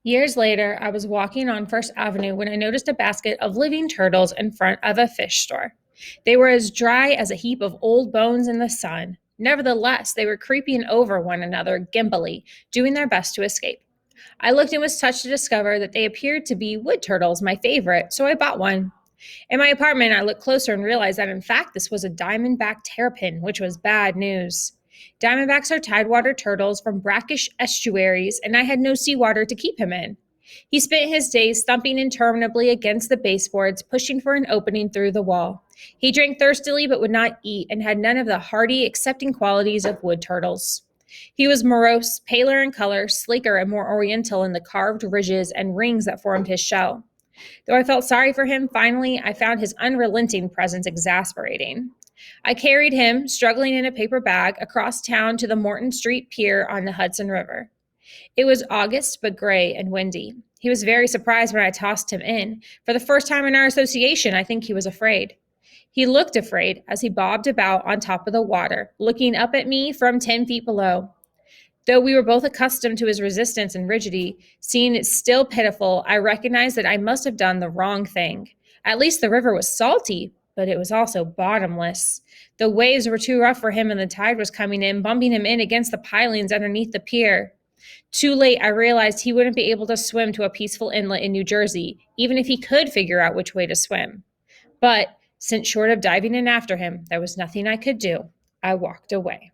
Years later, I was walking on First Avenue when I noticed a basket of living turtles in front of a fish store. They were as dry as a heap of old bones in the sun. Nevertheless, they were creeping over one another gimpily, doing their best to escape. I looked and was touched to discover that they appeared to be wood turtles, my favorite, so I bought one. In my apartment, I looked closer and realized that in fact this was a diamondback terrapin, which was bad news. Diamondbacks are tidewater turtles from brackish estuaries, and I had no seawater to keep him in. He spent his days thumping interminably against the baseboards, pushing for an opening through the wall. He drank thirstily but would not eat, and had none of the hardy, accepting qualities of wood turtles. He was morose, paler in color, sleeker and more oriental in the carved ridges and rings that formed his shell. Though I felt sorry for him, finally, I found his unrelenting presence exasperating. I carried him, struggling in a paper bag, across town to the Morton Street Pier on the Hudson River. It was August, but gray and windy. He was very surprised when I tossed him in. For the first time in our association, I think he was afraid. He looked afraid as he bobbed about on top of the water, looking up at me from 10 feet below. Though we were both accustomed to his resistance and rigidity, seeing it still pitiful, I recognized that I must have done the wrong thing. At least the river was salty, but it was also bottomless. The waves were too rough for him and the tide was coming in, bumping him in against the pilings underneath the pier. Too late, I realized he wouldn't be able to swim to a peaceful inlet in New Jersey, even if he could figure out which way to swim. But, since short of diving in after him, there was nothing I could do. I walked away.